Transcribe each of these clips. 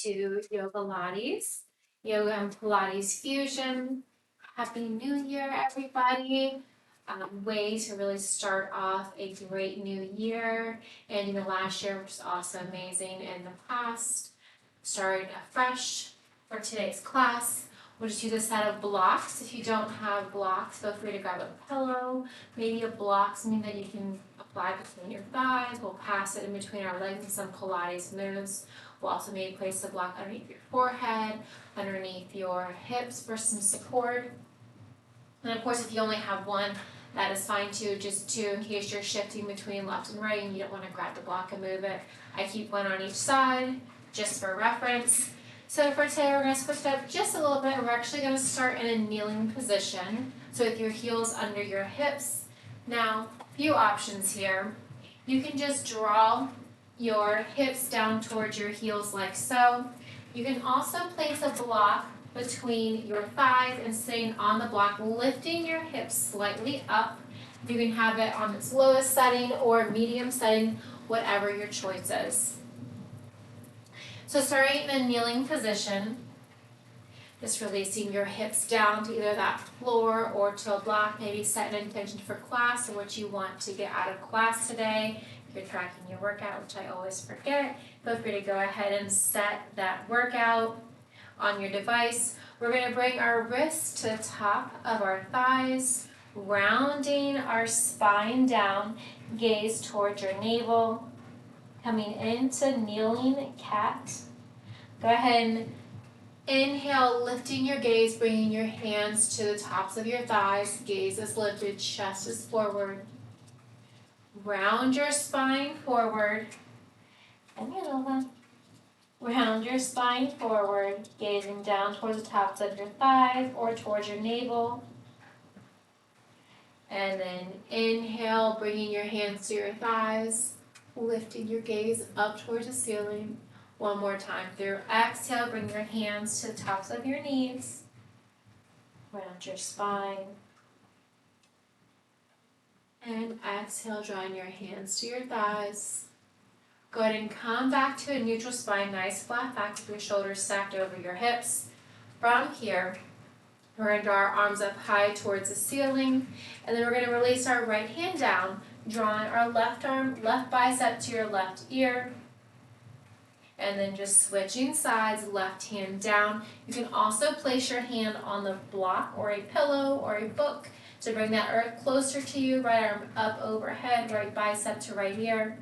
to Yogalates, Yoga and Pilates Fusion. Happy New Year, everybody. Way to really start off a great new year. And last year was also amazing in the past. Starting afresh for today's class. We'll just use a set of blocks. If you don't have blocks, feel free to grab a pillow, maybe a block, something that you can apply between your thighs. We'll pass it in between our legs and some Pilates moves. We'll also maybe place the block underneath your forehead, underneath your hips for some support. And of course, if you only have one, that is fine too, in case you're shifting between left and right and you don't want to grab the block and move it. I keep one on each side, just for reference. So for today, we're going to switch it up just a little bit. We're actually going to start in a kneeling position. So with your heels under your hips. Now, a few options here. You can just draw your hips down towards your heels like so. You can also place a block between your thighs and sitting on the block, lifting your hips slightly up. You can have it on its lowest setting or medium setting, whatever your choice is. So starting in a kneeling position, just releasing your hips down to either that floor or to a block, maybe set an intention for class or what you want to get out of class today. If you're tracking your workout, which I always forget, feel free to go ahead and set that workout on your device. We're going to bring our wrists to the top of our thighs, rounding our spine down, gaze towards your navel, coming into kneeling cat. Go ahead and inhale, lifting your gaze, bringing your hands to the tops of your thighs. Gaze is lifted, chest is forward. Round your spine forward. And over. Round your spine forward, gazing down towards the tops of your thighs or towards your navel. And then inhale, bringing your hands to your thighs, lifting your gaze up towards the ceiling. One more time through exhale, bring your hands to the tops of your knees. Round your spine. And exhale, drawing your hands to your thighs. Go ahead and come back to a neutral spine, nice flat back with your shoulders stacked over your hips. From here, we're going to draw our arms up high towards the ceiling, and then we're going to release our right hand down, drawing our left arm, left bicep to your left ear, and then just switching sides, left hand down. You can also place your hand on the block or a pillow or a book to bring that earth closer to you, right arm up overhead, right bicep to right ear.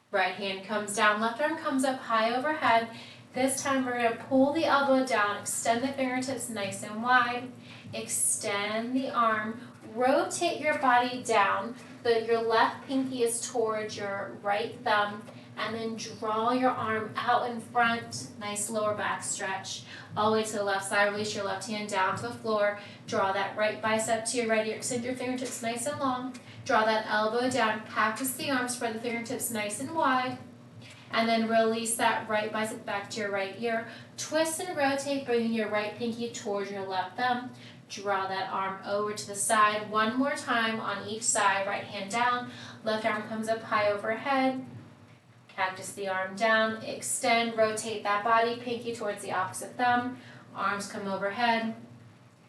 Right hand comes down, left arm comes up high overhead. This time we're going to pull the elbow down, extend the fingertips nice and wide, extend the arm, rotate your body down so that your left pinky is towards your right thumb, and then draw your arm out in front, nice lower back stretch. All the way to the left side, release your left hand down to the floor, draw that right bicep to your right ear, extend your fingertips nice and long. Draw that elbow down, cactus the arm, spread the fingertips nice and wide, and then release that right bicep back to your right ear. Twist and rotate, bringing your right pinky towards your left thumb. Draw that arm over to the side. One more time on each side, right hand down, left arm comes up high overhead. Cactus the arm down, extend, rotate that body, pinky towards the opposite thumb. Arms come overhead.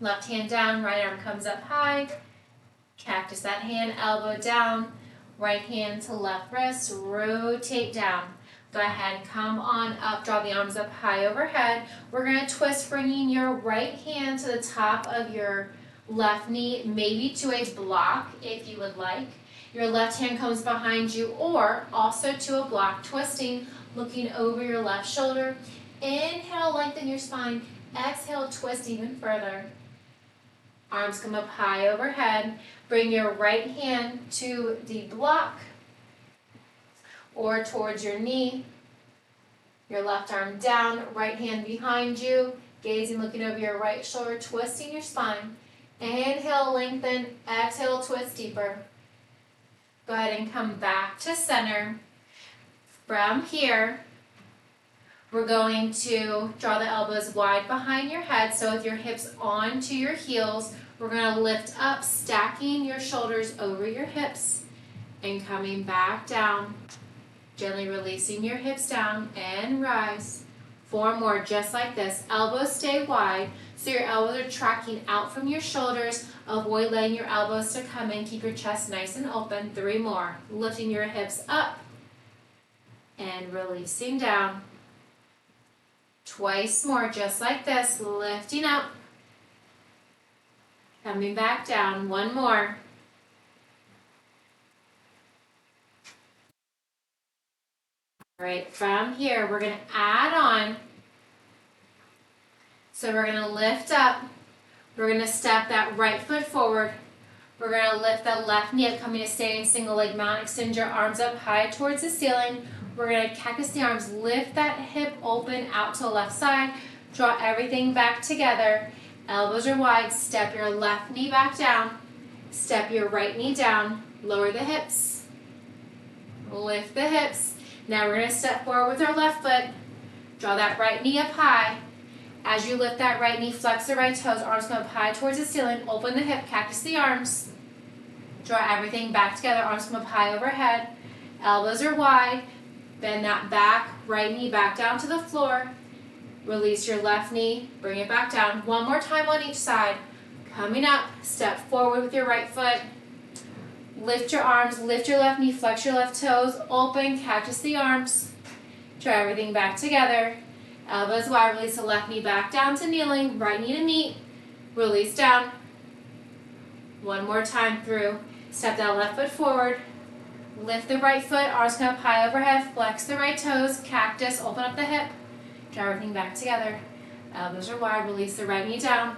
Left hand down, right arm comes up high. Cactus that hand, elbow down, right hand to left wrist, rotate down. Go ahead and come on up, draw the arms up high overhead. We're going to twist, bringing your right hand to the top of your left knee, maybe to a block if you would like. Your left hand comes behind you, or also to a block, twisting, looking over your left shoulder. Inhale, lengthen your spine. Exhale, twist even further. Arms come up high overhead. Bring your right hand to the block or towards your knee. Your left arm down, right hand behind you, gazing, looking over your right shoulder, twisting your spine. Inhale, lengthen. Exhale, twist deeper. Go ahead and come back to center. From here, we're going to draw the elbows wide behind your head, so with your hips onto your heels, we're going to lift up, stacking your shoulders over your hips and coming back down. Gently releasing your hips down and rise. 4 more, just like this. Elbows stay wide, so your elbows are tracking out from your shoulders. Avoid letting your elbows to come in. Keep your chest nice and open. 3 more. Lifting your hips up and releasing down. Twice more, just like this. Lifting up. Coming back down. 1 more. All right, from here, we're going to add on. So we're going to lift up. We're going to step that right foot forward. We're going to lift that left knee up, coming to standing single leg mount. Extend your arms up high towards the ceiling. We're going to cactus the arms. Lift that hip open out to the left side. Draw everything back together. Elbows are wide. Step your left knee back down. Step your right knee down. Lower the hips. Lift the hips. Now we're going to step forward with our left foot. Draw that right knee up high. As you lift that right knee, flex the right toes. Arms come up high towards the ceiling. Open the hip, cactus the arms. Draw everything back together. Arms come up high overhead. Elbows are wide. Bend that back, right knee back down to the floor. Release your left knee. Bring it back down. 1 more time on each side. Coming up, step forward with your right foot. Lift your arms, lift your left knee, flex your left toes, open, cactus the arms. Draw everything back together. Elbows wide, release the left knee back down to kneeling, right knee to meet. Release down. 1 more time through. Step that left foot forward. Lift the right foot, arms come up high overhead, flex the right toes, cactus, open up the hip. Draw everything back together. Elbows are wide, release the right knee down.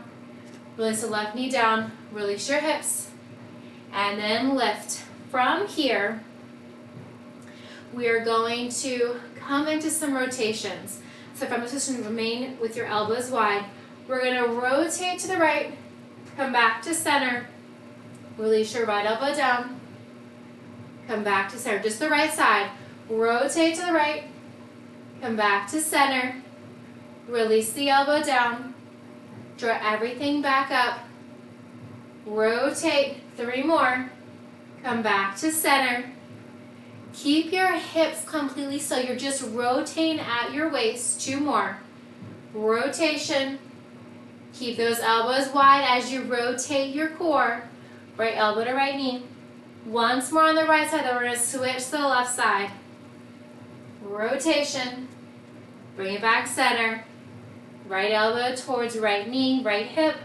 Release the left knee down, release your hips. And then lift. From here, we are going to come into some rotations. So from this position, remain with your elbows wide. We're going to rotate to the right, come back to center, release your right elbow down, come back to center, just the right side. Rotate to the right, come back to center, release the elbow down, draw everything back up, rotate. 3 more. Come back to center. Keep your hips completely still. You're just rotating at your waist. 2 more. Rotation. Keep those elbows wide as you rotate your core. Right elbow to right knee. Once more on the right side, then we're going to switch to the left side. Rotation. Bring it back center. Right elbow towards right knee, right hip.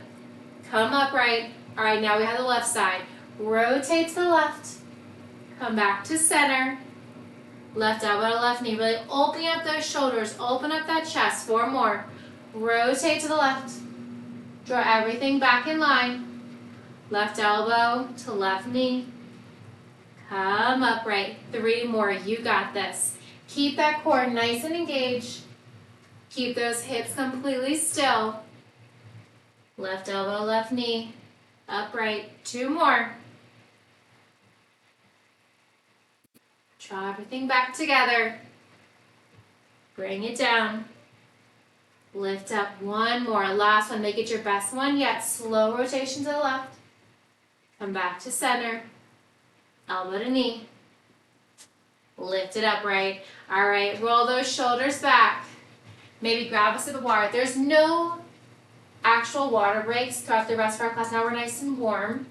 Come upright. All right, now we have the left side. Rotate to the left. Come back to center. Left elbow to left knee. Really opening up those shoulders. Open up that chest. 4 more. Rotate to the left. Draw everything back in line. Left elbow to left knee. Come upright. 3 more. You got this. Keep that core nice and engaged. Keep those hips completely still. Left elbow, left knee. Upright. 2 more. Draw everything back together. Bring it down. Lift up. 1 more. Last one. Make it your best one yet. Slow rotation to the left. Come back to center. Elbow to knee. Lift it upright. All right. Roll those shoulders back. Maybe grab a sip of water. There's no actual water breaks throughout the rest of our class. Now we're nice and warm.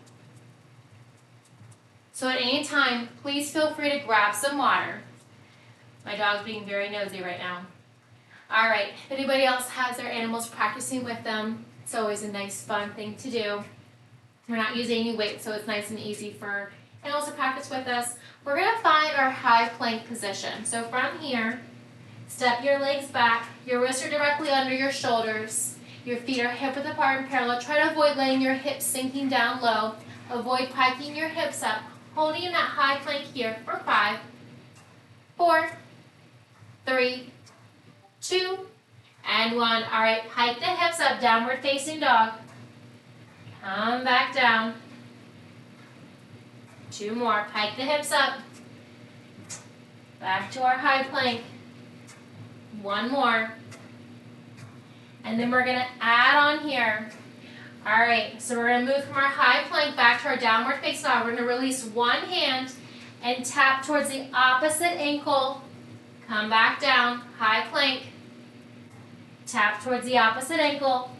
So at any time, please feel free to grab some water. My dog's being very nosy right now. All right, if anybody else has their animals practicing with them, it's always a nice, fun thing to do. We're not using any weight, so it's nice and easy for animals to practice with us. We're going to find our high plank position. So from here, step your legs back. Your wrists are directly under your shoulders. Your feet are hip-width apart and parallel. Try to avoid letting your hips sinking down low. Avoid piking your hips up. Holding in that high plank here for 5, 4, 3, 2, and 1. All right, hike the hips up, downward facing dog. Come back down. 2 more. Hike the hips up. Back to our high plank. 1 more. And then we're going to add on here. All right, so we're going to move from our high plank back to our downward facing dog. We're going to release one hand and tap towards the opposite ankle Come back down, high plank. Tap towards the opposite ankle.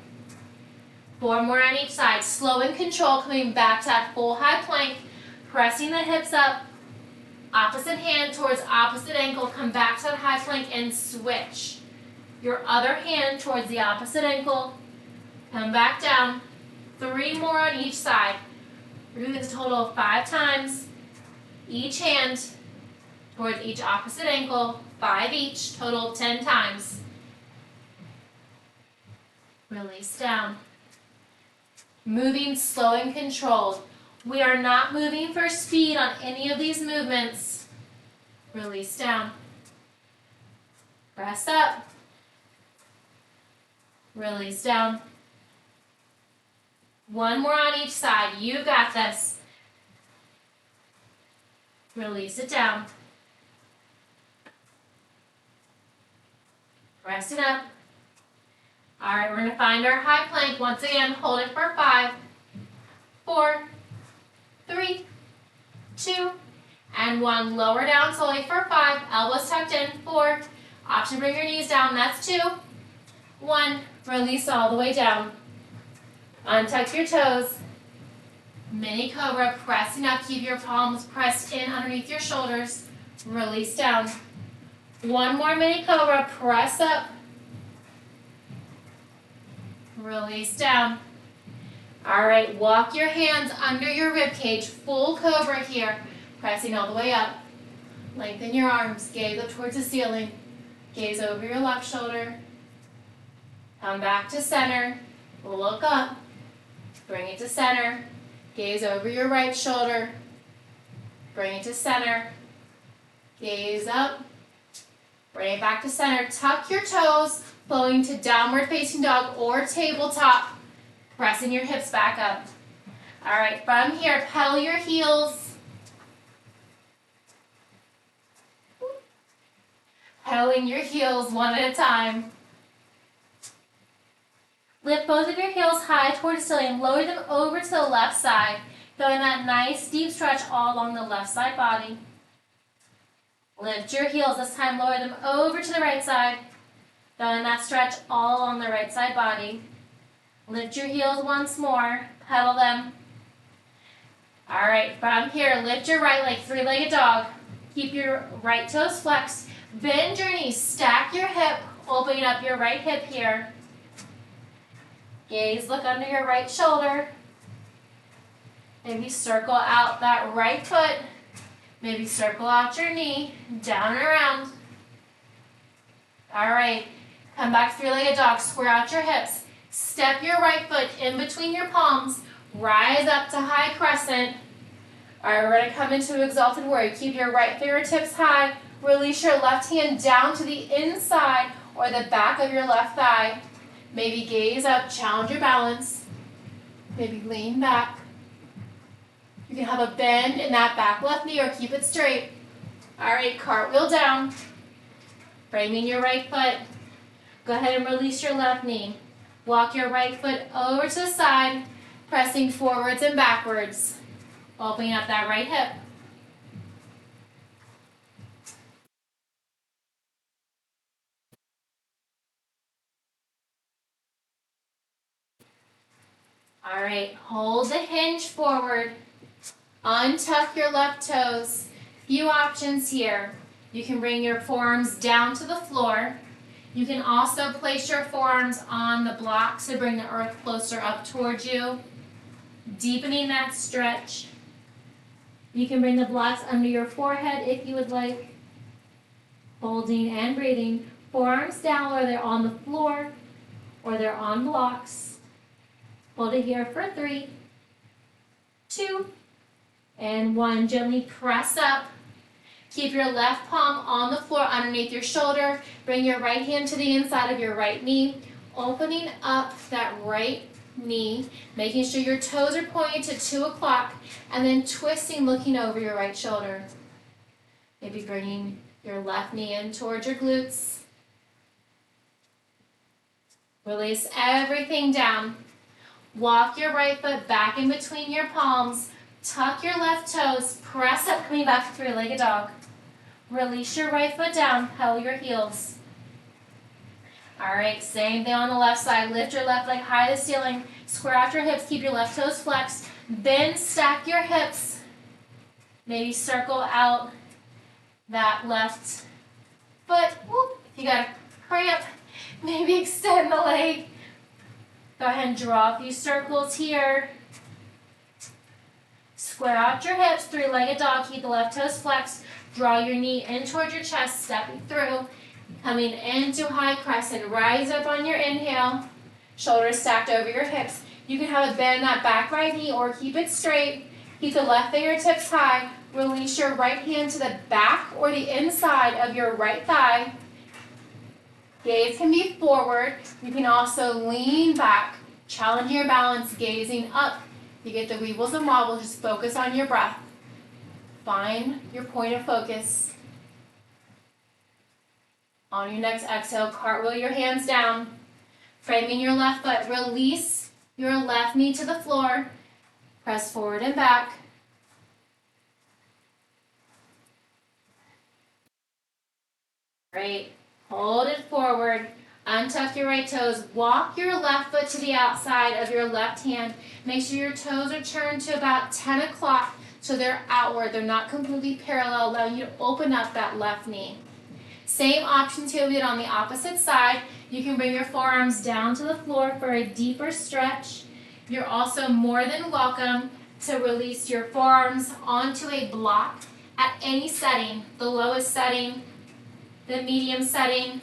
4 more on each side. Slow and control, coming back to that full high plank. Pressing the hips up. Opposite hand towards opposite ankle. Come back to that high plank and switch. Your other hand towards the opposite ankle. Come back down. 3 more on each side. We're doing this a total of 5 times. Each hand towards each opposite ankle. 5 each, total 10 times. Release down. Moving slow and controlled. We are not moving for speed on any of these movements. Release down. Press up. Release down. 1 more on each side. You got this. Release it down. Press it up. All right, we're going to find our high plank. Once again, hold it for 5, 4, 3, 2, and 1. Lower down slowly for 5. Elbows tucked in. 4. Option, bring your knees down. That's 2. 1. Release all the way down. Untuck your toes. Mini cobra, pressing up. Keep your palms pressed in underneath your shoulders. Release down. 1 more mini cobra. Press up. Release down. All right, walk your hands under your rib cage. Full cobra here. Pressing all the way up. Lengthen your arms. Gaze up towards the ceiling. Gaze over your left shoulder. Come back to center. Look up. Bring it to center. Gaze over your right shoulder. Bring it to center. Gaze up. Bring it back to center. Tuck your toes, flowing to downward facing dog or tabletop. Pressing your hips back up. All right, from here, pedal your heels. Pedaling your heels one at a time. Lift both of your heels high towards the ceiling. Lower them over to the left side. Feeling that nice deep stretch all along the left side body. Lift your heels. This time lower them over to the right side. Feeling that stretch all along the right side body. Lift your heels once more. Pedal them. All right, from here, lift your right leg, 3-legged dog. Keep your right toes flexed. Bend your knees. Stack your hip. Opening up your right hip here. Gaze, look under your right shoulder. Maybe circle out that right foot. Maybe circle out your knee, down and around. All right, come back 3-legged dog, square out your hips. Step your right foot in between your palms, rise up to high crescent. All right, we're gonna come into exalted warrior. Keep your right fingertips high, release your left hand down to the inside or the back of your left thigh. Maybe gaze up, challenge your balance. Maybe lean back. You can have a bend in that back left knee or keep it straight. All right, cartwheel down. Framing your right foot. Go ahead and release your left knee. Walk your right foot over to the side, pressing forwards and backwards. Opening up that right hip. All right, hold the hinge forward. Untuck your left toes. Few options here. You can bring your forearms down to the floor. You can also place your forearms on the blocks to bring the earth closer up towards you, deepening that stretch. You can bring the blocks under your forehead if you would like. Holding and breathing. Forearms down, whether they're on the floor or they're on blocks. Hold it here for 3, 2, and 1. Gently press up. Keep your left palm on the floor underneath your shoulder. Bring your right hand to the inside of your right knee. Opening up that right knee. Making sure your toes are pointed to 2 o'clock. And then twisting, looking over your right shoulder. Maybe bringing your left knee in towards your glutes. Release everything down. Walk your right foot back in between your palms. Tuck your left toes. Press up, coming back to 3-legged dog. Release your right foot down, pedal your heels. All right, same thing on the left side. Lift your left leg high to the ceiling. Square out your hips, keep your left toes flexed. Then stack your hips. Maybe circle out that left foot. Whoop. If you got a cramp, maybe extend the leg. Go ahead and draw a few circles here. Square out your hips, three-legged dog. Keep the left toes flexed. Draw your knee in towards your chest, stepping through. Coming into high crescent. Rise up on your inhale. Shoulders stacked over your hips. You can have it bend that back right knee or keep it straight. Keep the left fingertips high. Release your right hand to the back or the inside of your right thigh. Gaze can be forward. You can also lean back. Challenge your balance, gazing up. You get the weebles and wobbles. Just focus on your breath. Find your point of focus. On your next exhale, cartwheel your hands down. Framing your left foot. Release your left knee to the floor. Press forward and back. Great. Hold it forward. Untuck your right toes. Walk your left foot to the outside of your left hand. Make sure your toes are turned to about 10 o'clock so they're outward. They're not completely parallel, allowing you to open up that left knee. Same options here we did on the opposite side. You can bring your forearms down to the floor for a deeper stretch. You're also more than welcome to release your forearms onto a block at any setting, the lowest setting, the medium setting,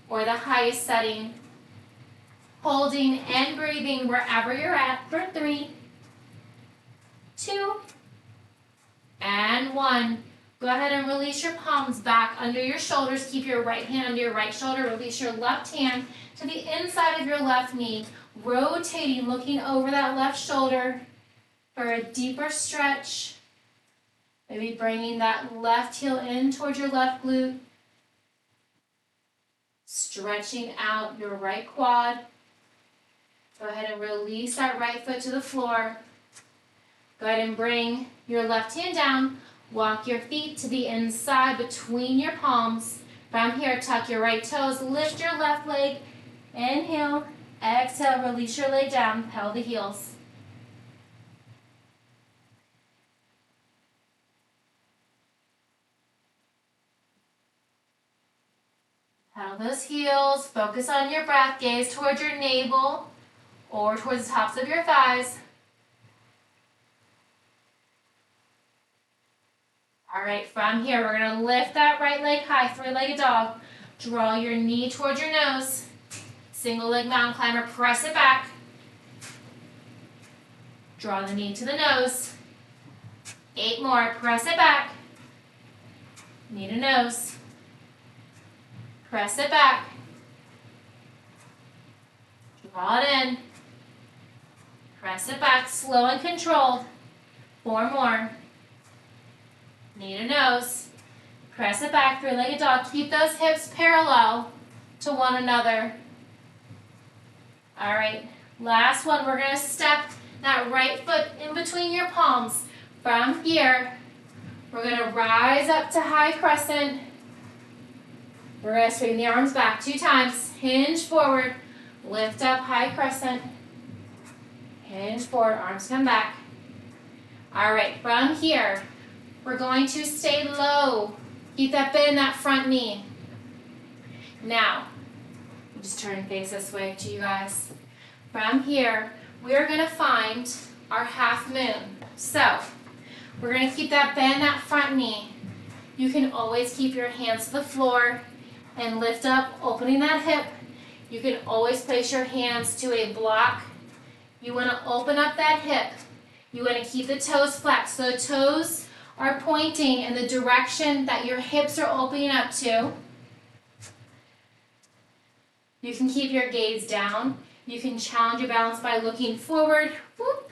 or the highest setting. Holding and breathing wherever you're at for 3, 2, and 1. Go ahead and release your palms back under your shoulders. Keep your right hand under your right shoulder. Release your left hand to the inside of your left knee. Rotating, looking over that left shoulder for a deeper stretch. Maybe bringing that left heel in towards your left glute. Stretching out your right quad. Go ahead and release that right foot to the floor. Go ahead and bring your left hand down. Walk your feet to the inside between your palms. From here, tuck your right toes. Lift your left leg. Inhale. Exhale. Release your leg down. Pedal the heels. Pedal those heels. Focus on your breath. Gaze towards your navel or towards the tops of your thighs. All right, from here, we're going to lift that right leg high, three-legged dog. Draw your knee towards your nose. Single leg mountain climber, press it back. Draw the knee to the nose. 8 more, press it back. Knee to nose. Press it back. Draw it in. Press it back, slow and controlled. 4 more. Knee to nose. Press it back, three-legged dog. Keep those hips parallel to one another. All right, last one. We're going to step that right foot in between your palms. From here, we're going to rise up to high crescent. We're going to swing the arms back 2 times. Hinge forward. Lift up high crescent. Hinge forward. Arms come back. All right, from here, we're going to stay low. Keep that bend in that front knee. Now, just turn and face this way to you guys. From here, we are going to find our half moon. So, we're going to keep that bend in that front knee. You can always keep your hands to the floor and lift up, opening that hip. You can always place your hands to a block. You want to open up that hip. You want to keep the toes flexed. So the toes are pointing in the direction that your hips are opening up to. You can keep your gaze down. You can challenge your balance by looking forward. Whoop.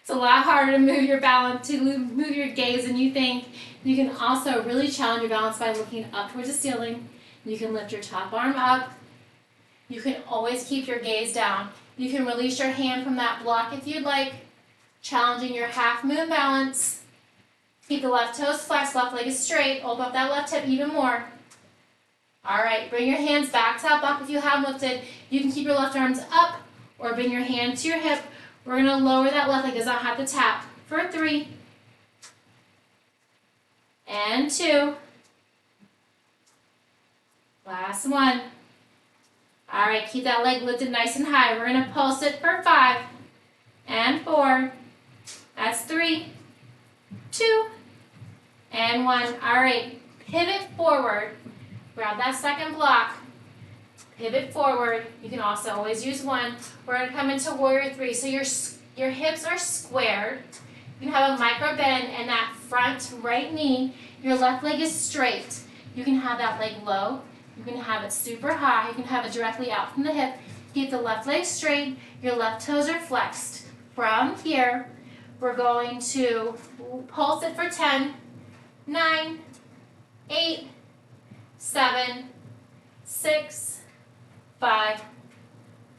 It's a lot harder to move your balance, to move your gaze than you think. You can also really challenge your balance by looking up towards the ceiling. You can lift your top arm up. You can always keep your gaze down. You can release your hand from that block if you'd like, challenging your half moon balance. Keep the left toes flexed, left leg is straight. Open up that left hip even more. All right, bring your hands back to that block if you have them lifted. You can keep your left arms up or bring your hand to your hip. We're gonna lower that left leg, does not have to tap. For 3, and 2. Last one. All right, keep that leg lifted nice and high. We're gonna pulse it for 5, and 4. That's 3, 2, and 1. All right, pivot forward. Grab that second block. Pivot forward. You can also always use 1. We're gonna come into warrior 3. So your hips are squared. You can have a micro bend in that front right knee. Your left leg is straight. You can have that leg low. You can have it super high. You can have it directly out from the hip. Keep the left leg straight. Your left toes are flexed. From here, we're going to pulse it for 10, 9, 8, 7, 6, 5,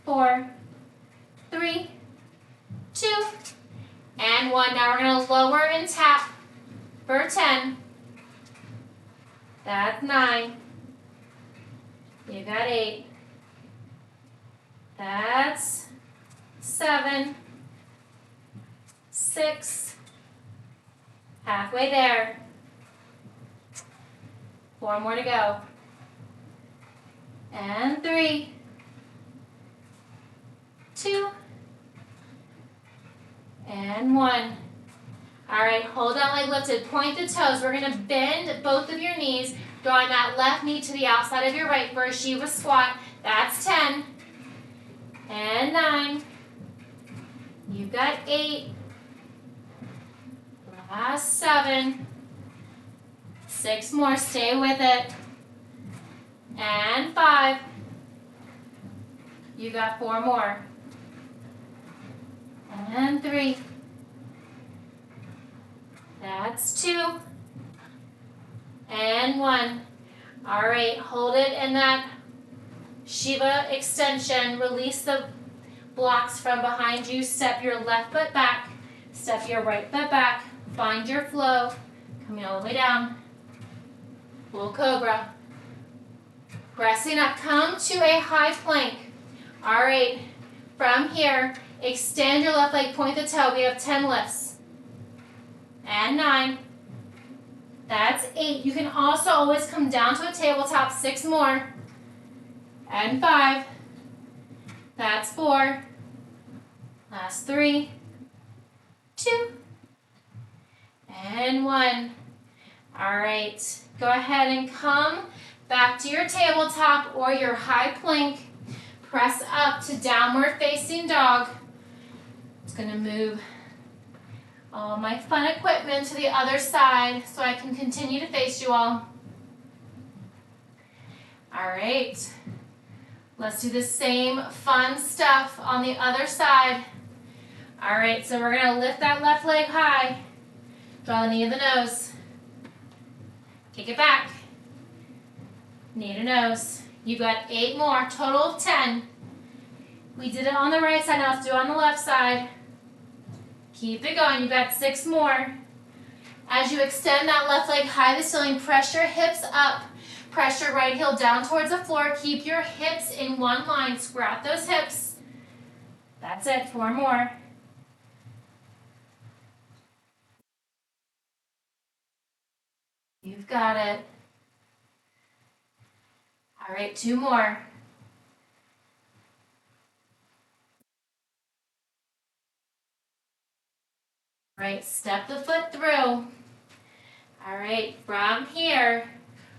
4, 3, 2, and 1. Now we're going to lower and tap for 10. That's 9. You got 8. That's 7, 6, halfway there. 4 more to go. And 3, 2, and 1. All right, hold that leg lifted. Point the toes. We're going to bend both of your knees, drawing that left knee to the outside of your right for a Shiva squat. That's 10. And 9. You've got 8. Last 7. 6 more. Stay with it. And 5. You got 4 more. And 3. That's 2. And 1. All right, hold it in that Shiva extension. Release the blocks from behind you. Step your left foot back. Step your right foot back. Find your flow. Coming all the way down. Full cobra. Pressing up. Come to a high plank. All right, from here, extend your left leg, point the toe. We have 10 lifts. And 9. That's 8. You can also always come down to a tabletop. 6 more. And 5. That's 4. Last 3. 2. And 1. All right. Go ahead and come back to your tabletop or your high plank. Press up to downward facing dog. It's going to move all my fun equipment to the other side so I can continue to face you all. All right. Let's do the same fun stuff on the other side. All right, so we're going to lift that left leg high. Draw the knee to the nose. Kick it back. Knee to nose. You've got 8 more, total of 10. We did it on the right side, now let's do it on the left side. Keep it going, you've got 6 more. As you extend that left leg high to the ceiling, press your hips up. Press your right heel down towards the floor. Keep your hips in one line, square out those hips. That's it, 4 more. You've got it. All right, 2 more. All right, step the foot through. All right, from here,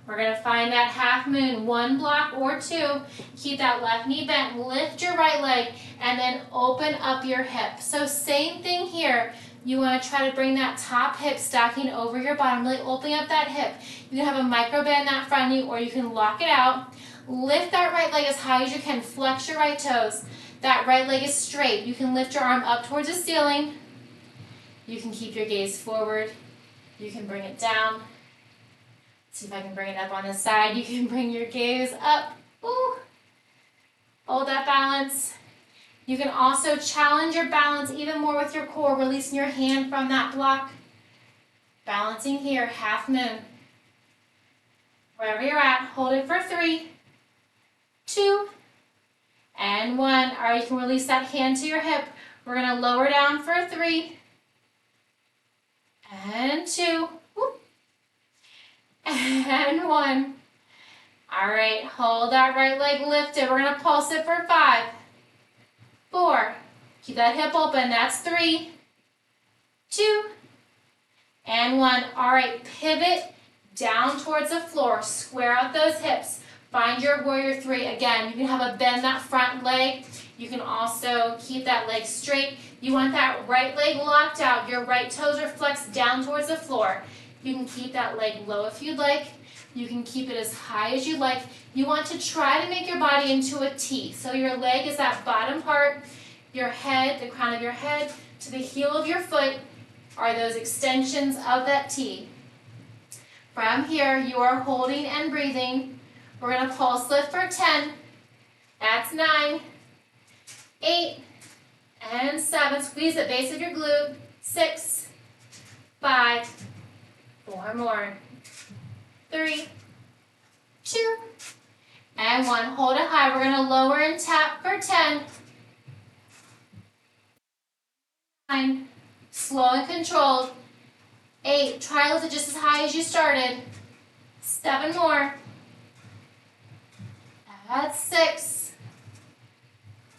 we're going to find that half moon, 1 block or 2. Keep that left knee bent, lift your right leg, and then open up your hip. So same thing here. You want to try to bring that top hip stacking over your bottom, really opening up that hip. You can have a micro bend in that front knee, or you can lock it out. Lift that right leg as high as you can. Flex your right toes. That right leg is straight. You can lift your arm up towards the ceiling. You can keep your gaze forward. You can bring it down. See if I can bring it up on this side. You can bring your gaze up. Ooh. Hold that balance. You can also challenge your balance even more with your core, releasing your hand from that block. Balancing here, half moon. Wherever you're at, hold it for 3, 2, and 1. All right, you can release that hand to your hip. We're going to lower down for 3, and 2, and 1. All right, hold that right leg lifted. We're going to pulse it for 5, 4. Keep that hip open. That's 3, 2, and 1. All right, pivot down towards the floor. Square out those hips. Find your warrior 3. Again, you can have a bend that front leg. You can also keep that leg straight. You want that right leg locked out. Your right toes are flexed down towards the floor. You can keep that leg low if you'd like. You can keep it as high as you like. You want to try to make your body into a T. So your leg is that bottom part. Your head, the crown of your head, to the heel of your foot are those extensions of that T. From here, you are holding and breathing. We're going to pulse lift for 10. That's 9, 8, and 7. Squeeze the base of your glute. 6, 5, 4 more. 3, 2, and 1. Hold it high. We're going to lower and tap for 10. 9, slow and controlled. 8, try to lift it just as high as you started. 7 more. That's 6.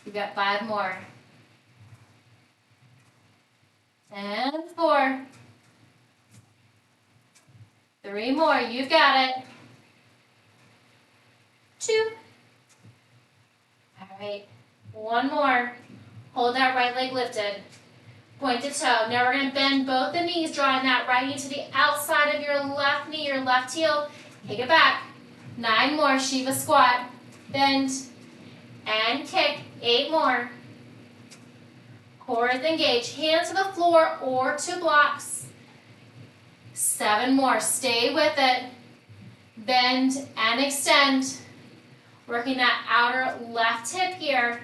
You've got 5 more. And 4. 3 more. You've got it. 2. All right. 1 more. Hold that right leg lifted. Point to toe. Now we're going to bend both the knees, drawing that right knee to the outside of your left knee, your left heel. Take it back. 9 more. Shiva squat. Bend. And kick. 8 more. Core is engaged. Hands to the floor or to blocks. 7 more. Stay with it. Bend and extend. Working that outer left hip here.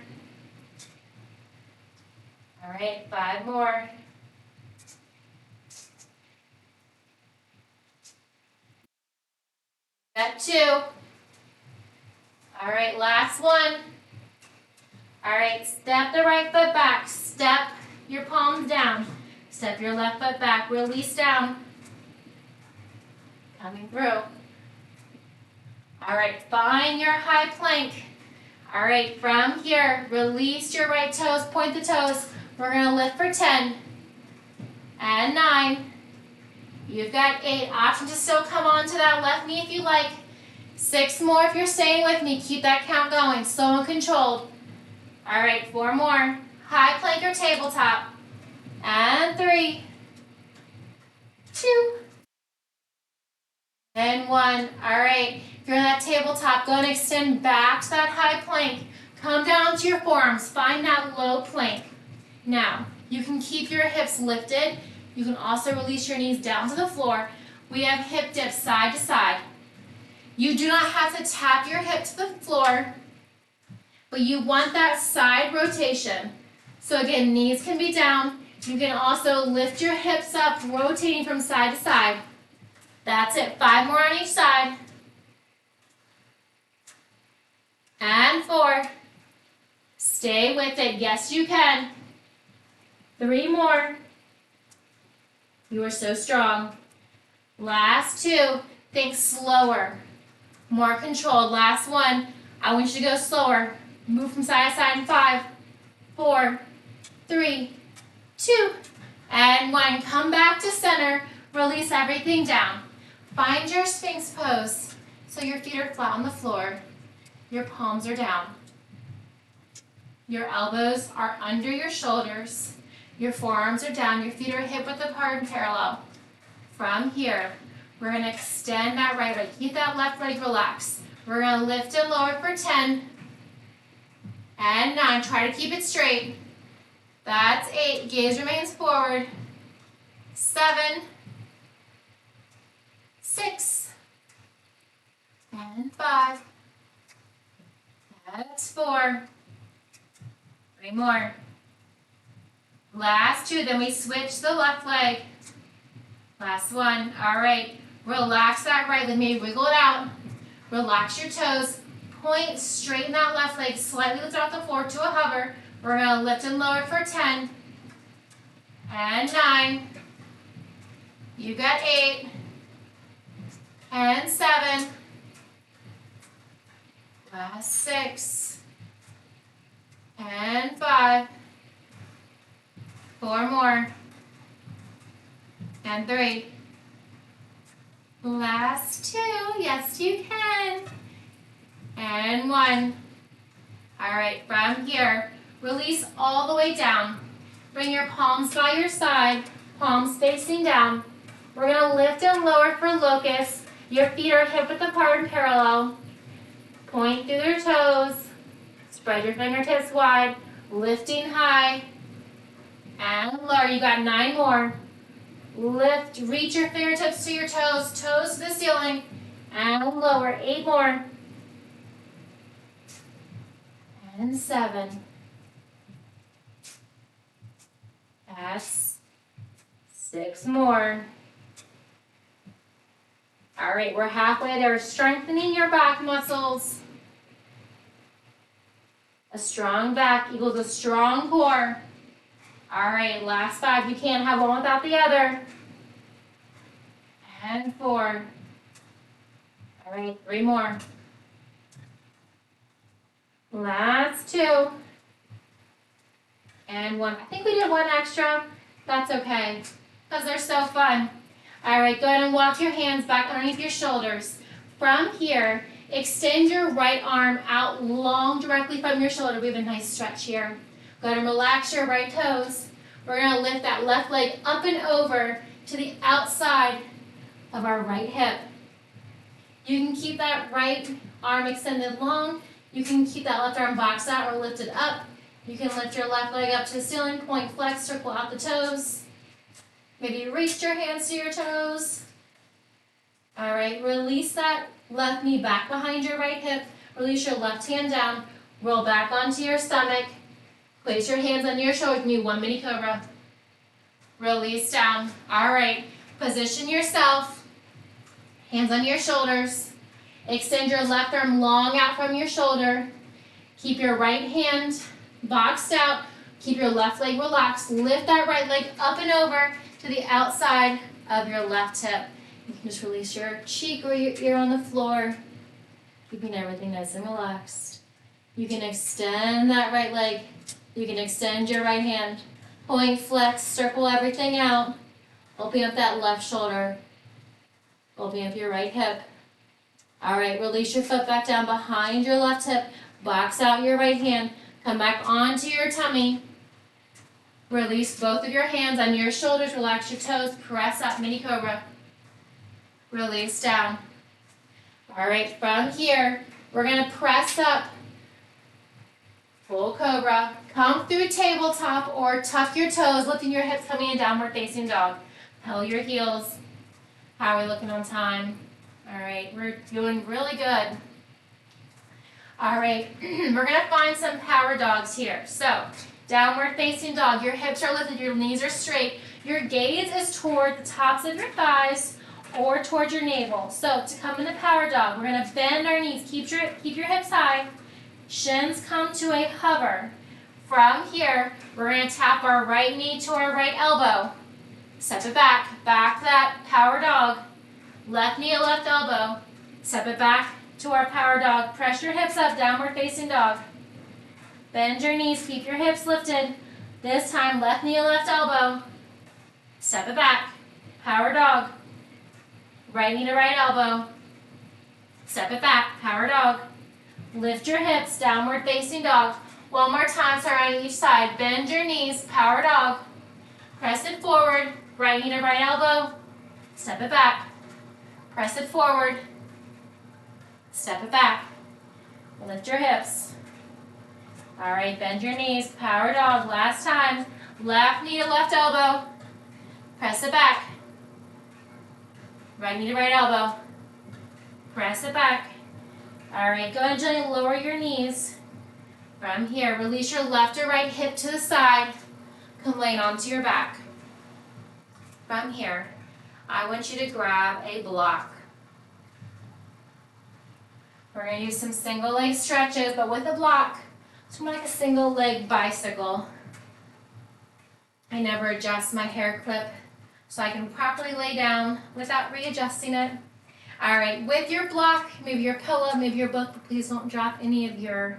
All right, 5 more. Got 2. All right, last one. All right, step the right foot back. Step your palms down. Step your left foot back. Release down. Coming through. All right, find your high plank. All right, from here, release your right toes, point the toes. We're going to lift for 10 and 9. You've got 8. Option to still come onto that left knee if you like. 6 more if you're staying with me. Keep that count going, slow and controlled. All right, 4 more. High plank or tabletop. And 3, 2, and 1. All right, if you're in that tabletop, go and extend back to that high plank. Come down to your forearms. Find that low plank. Now, you can keep your hips lifted. You can also release your knees down to the floor. We have hip dips side to side. You do not have to tap your hip to the floor, but you want that side rotation. So again, knees can be down. You can also lift your hips up, rotating from side to side. That's it. 5 more on each side. And 4. Stay with it. Yes, you can. 3 more. You are so strong. Last 2. Think slower. More controlled. Last 1. I want you to go slower. Move from side to side in 5, 4, 3, 2, and 1. Come back to center. Release everything down. Find your Sphinx pose. So your feet are flat on the floor. Your palms are down. Your elbows are under your shoulders. Your forearms are down. Your feet are hip width apart and parallel. From here, we're going to extend that right leg. Keep that left leg relaxed. We're going to lift and lower for 10 and 9. Try to keep it straight. That's 8. Gaze remains forward. 7, 6, and 5. That's 4. 3 more. Last 2, then we switch the left leg. Last one. All right. Relax that right leg. Maybe wiggle it out. Relax your toes. Point, straighten that left leg. Slightly lift off the floor to a hover. We're going to lift and lower for 10. And 9. You got 8. And 7. Last 6. And 5. 4 more. And 3. Last 2. Yes, you can. And 1. All right, from here, release all the way down. Bring your palms by your side, palms facing down. We're going to lift and lower for locust. Your feet are hip width apart and parallel. Point through your toes. Spread your fingertips wide. Lifting high. And lower. You got 9 more. Lift, reach your fingertips to your toes. Toes to the ceiling. And lower. 8 more. And 7. That's 6 more. All right, we're halfway there. Strengthening your back muscles. A strong back equals a strong core. All right, last 5. You can't have one without the other. And 4. All right, 3 more. Last 2. And 1. I think we did 1 extra. That's okay, because they're so fun. All right, go ahead and walk your hands back underneath your shoulders. From here, extend your right arm out long directly from your shoulder. We have a nice stretch here. Go ahead and relax your right toes. We're going to lift that left leg up and over to the outside of our right hip. You can keep that right arm extended long. You can keep that left arm boxed out or lifted up. You can lift your left leg up to the ceiling, point, flex, circle out the toes. Maybe reach your hands to your toes. All right, release that left knee back behind your right hip. Release your left hand down. Roll back onto your stomach. Place your hands on your shoulders and do 1 mini cobra. Release down. All right, position yourself. Hands on your shoulders. Extend your left arm long out from your shoulder. Keep your right hand boxed out. Keep your left leg relaxed. Lift that right leg up and over to the outside of your left hip. You can just release your cheek or your ear on the floor, keeping everything nice and relaxed. You can extend that right leg. You can extend your right hand. Point, flex, circle everything out. Open up that left shoulder. Open up your right hip. All right, release your foot back down behind your left hip. Box out your right hand. Come back onto your tummy. Release both of your hands on your shoulders. Relax your toes. Press up, mini cobra. Release down. All right, from here, we're going to press up. Full cobra. Come through tabletop or tuck your toes, lifting your hips, coming in downward facing dog. Held your heels. How are we looking on time? All right, we're doing really good. All right, we're going to find some power dogs here. So, downward facing dog. Your hips are lifted, your knees are straight. Your gaze is toward the tops of your thighs or towards your navel. So, to come into power dog, we're going to bend our knees. Keep your hips high. Shins come to a hover. From here, we're going to tap our right knee to our right elbow. Step it back. Back that power dog. Left knee to left elbow. Step it back to our power dog. Press your hips up, downward facing dog. Bend your knees, keep your hips lifted. This time, left knee to left elbow. Step it back. Power dog. Right knee to right elbow. Step it back. Power dog. Lift your hips, downward facing dog. One more time, start on each side. Bend your knees, power dog. Press it forward. Right knee to right elbow. Step it back. Press it forward. Step it back. Lift your hips. All right, bend your knees. Power dog. Last time. Left knee to left elbow. Press it back. Right knee to right elbow. Press it back. All right, go ahead and gently lower your knees. From here, release your left or right hip to the side. Come laying onto your back. From here, I want you to grab a block. We're going to use some single leg stretches, but with a block. It's more like a single leg bicycle. I never adjust my hair clip so I can properly lay down without readjusting it. All right, with your block, maybe your pillow, maybe your book, but please don't drop any of your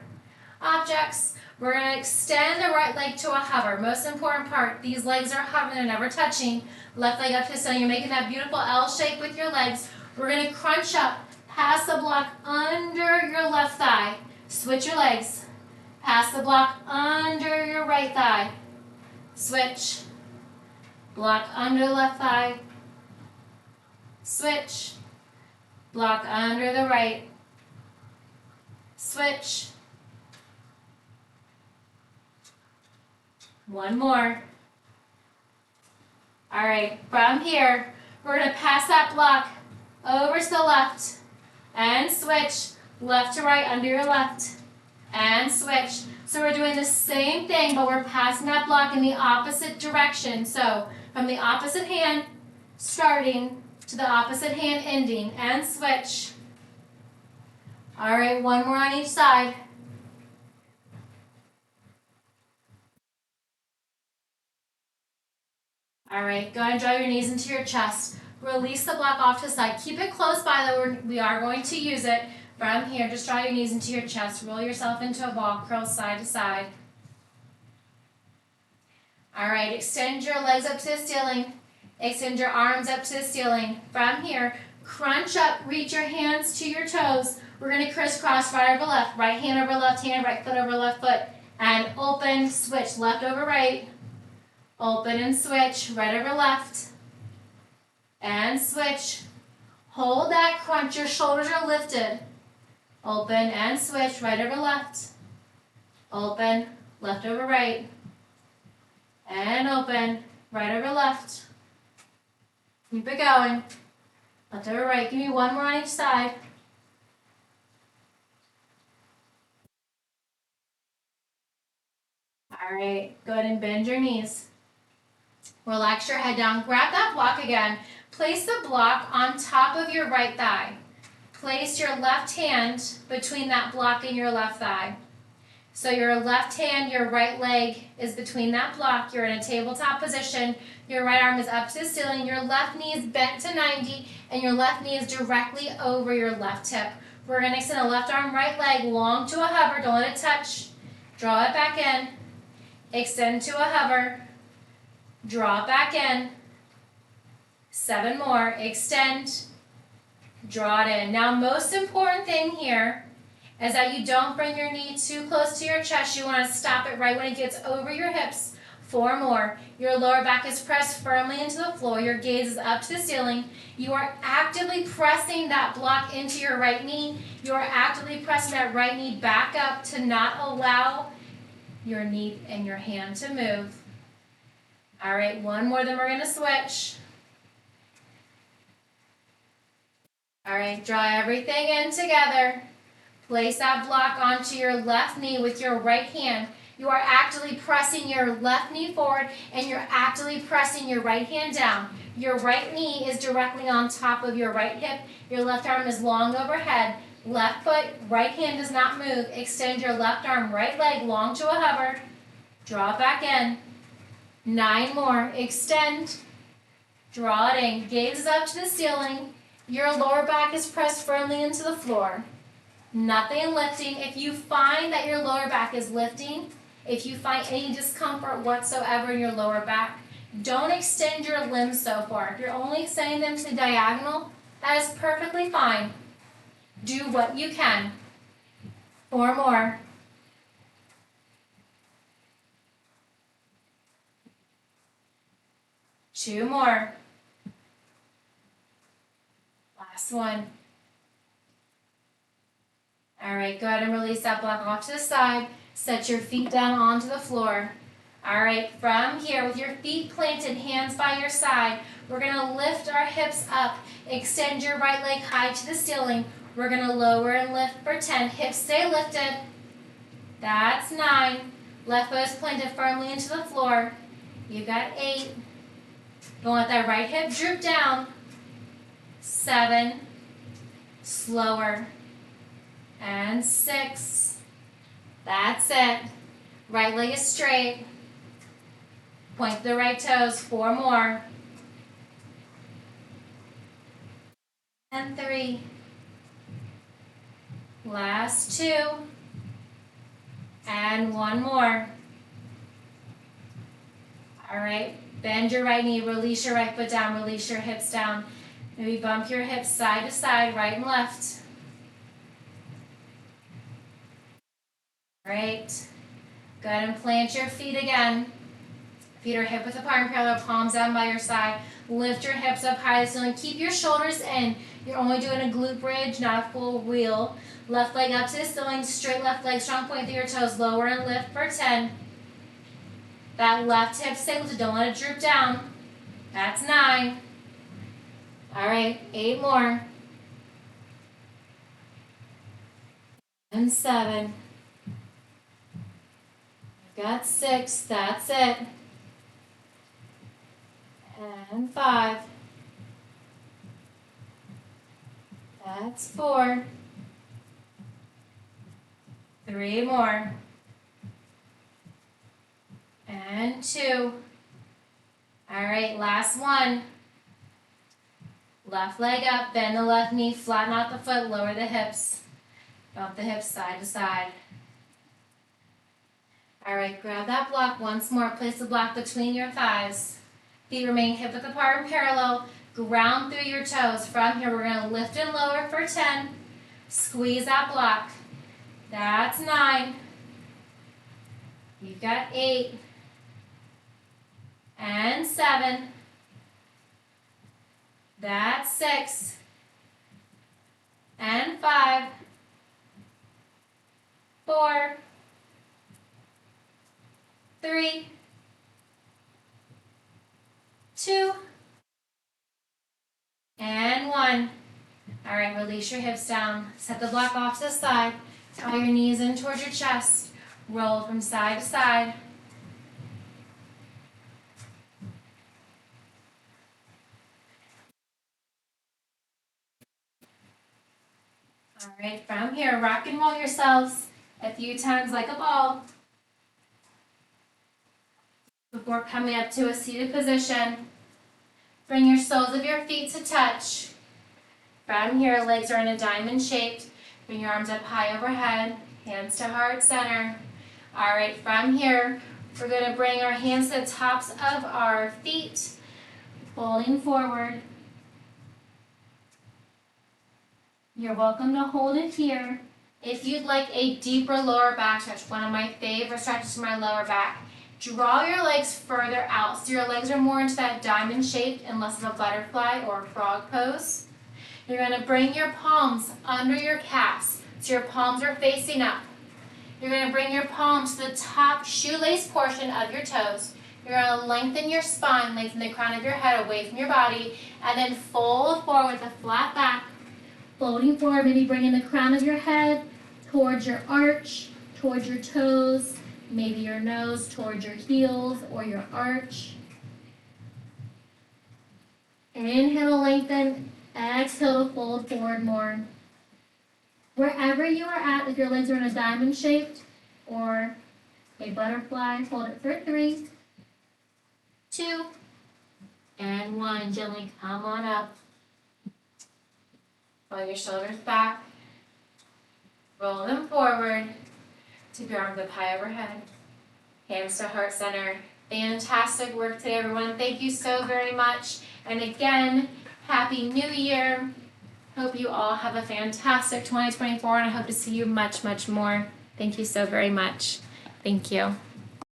objects. We're going to extend the right leg to a hover. Most important part, these legs are hovering, they're never touching. Left leg up to the ceiling. You're making that beautiful L shape with your legs. We're going to crunch up, pass the block under your left thigh. Switch your legs. Pass the block under your right thigh. Switch. Block under the left thigh. Switch. Block under the right. Switch. One more. All right, from here, we're going to pass that block over to the left and switch left to right under your left and switch. So we're doing the same thing, but we're passing that block in the opposite direction. So from the opposite hand starting to the opposite hand ending and switch. All right, one more on each side. All right, go ahead and draw your knees into your chest. Release the block off to the side. Keep it close by though, we are going to use it. From here, just draw your knees into your chest. Roll yourself into a ball, curl side to side. All right, extend your legs up to the ceiling. Extend your arms up to the ceiling. From here, crunch up, reach your hands to your toes. We're going to crisscross right over left, right hand over left hand, right foot over left foot, and open, switch, left over right. Open and switch, right over left, and switch. Hold that crunch, your shoulders are lifted. Open and switch, right over left. Open, left over right. And open, right over left. Keep it going. Left over right, give me one more on each side. All right, go ahead and bend your knees. Relax your head down. Grab that block again. Place the block on top of your right thigh. Place your left hand between that block and your left thigh. So your left hand, your right leg is between that block. You're in a tabletop position. Your right arm is up to the ceiling. Your left knee is bent to 90, and your left knee is directly over your left hip. We're going to extend the left arm, right leg long to a hover. Don't let it touch. Draw it back in. Extend to a hover. Draw it back in. 7 more. Extend. Draw it in. Now, most important thing here is that you don't bring your knee too close to your chest. You want to stop it right when it gets over your hips. 4 more. Your lower back is pressed firmly into the floor. Your gaze is up to the ceiling. You are actively pressing that block into your right knee. You are actively pressing that right knee back up to not allow your knee and your hand to move. All right, one more, then we're going to switch. All right, draw everything in together. Place that block onto your left knee with your right hand. You are actively pressing your left knee forward, and you're actively pressing your right hand down. Your right knee is directly on top of your right hip. Your left arm is long overhead. Left foot, right hand does not move. Extend your left arm, right leg long to a hover. Draw it back in. 9 more. Extend. Draw it in. Gaze is up to the ceiling. Your lower back is pressed firmly into the floor. Nothing lifting. If you find that your lower back is lifting, if you find any discomfort whatsoever in your lower back, don't extend your limbs so far. If you're only extending them to the diagonal, that is perfectly fine. Do what you can. 4 more. Two more. Last one. All right, go ahead and release that block off to the side. Set your feet down onto the floor. All right, from here, with your feet planted, hands by your side, we're going to lift our hips up. Extend your right leg high to the ceiling. We're going to lower and lift for 10. Hips stay lifted. That's 9. Left foot is planted firmly into the floor. You got 8. Don't let that right hip droop down. 7, slower, and 6. That's it. Right leg is straight. Point the right toes. 4 more. And 3. Last 2. And 1 more. All right, bend your right knee, release your right foot down, release your hips down. Maybe bump your hips side to side, right and left. All right, go ahead and plant your feet again. Feet are hip width apart and parallel, palms down by your side. Lift your hips up high to the ceiling. Keep your shoulders in. You're only doing a glute bridge, not a full wheel. Left leg up to the ceiling, straight left leg, strong point through your toes. Lower and lift for 10. That left hip stay lifted, don't let it droop down. That's 9. All right, 8 more. And 7. You've got 6, that's it. And 5. That's 4. 3 more. And 2. All right, last one. Left leg up, bend the left knee, flatten out the foot, lower the hips. Bump the hips side to side. All right, grab that block once more. Place the block between your thighs. Feet remain hip width apart and parallel. Ground through your toes. From here, we're going to lift and lower for 10. Squeeze that block. That's 9. You've got 8. And 7. That's 6. And 5. 4. 3. 2. And 1. All right, release your hips down. Set the block off to the side. Draw your knees in towards your chest. Roll from side to side. All right, from here, rock and roll yourselves a few times like a ball before coming up to a seated position. Bring your soles of your feet to touch. From here, legs are in a diamond shape. Bring your arms up high overhead, hands to heart center. All right, from here, we're going to bring our hands to the tops of our feet, folding forward. You're welcome to hold it here. If you'd like a deeper lower back stretch, one of my favorite stretches for my lower back, draw your legs further out so your legs are more into that diamond shape and less of a butterfly or a frog pose. You're going to bring your palms under your calves so your palms are facing up. You're going to bring your palms to the top shoelace portion of your toes. You're going to lengthen your spine, lengthen the crown of your head away from your body, and then fold forward with a flat back. Folding forward, maybe bringing the crown of your head towards your arch, towards your toes, maybe your nose towards your heels or your arch. Inhale to lengthen, exhale to fold forward more. Wherever you are at, if your legs are in a diamond shape or a butterfly, hold it for 3, 2, and 1. Gently come on up. Roll your shoulders back. Roll them forward. Tip your arms up high overhead. Hands to heart center. Fantastic work today, everyone. Thank you so very much. And again, Happy New Year. Hope you all have a fantastic 2024, and I hope to see you much, much more. Thank you so very much. Thank you.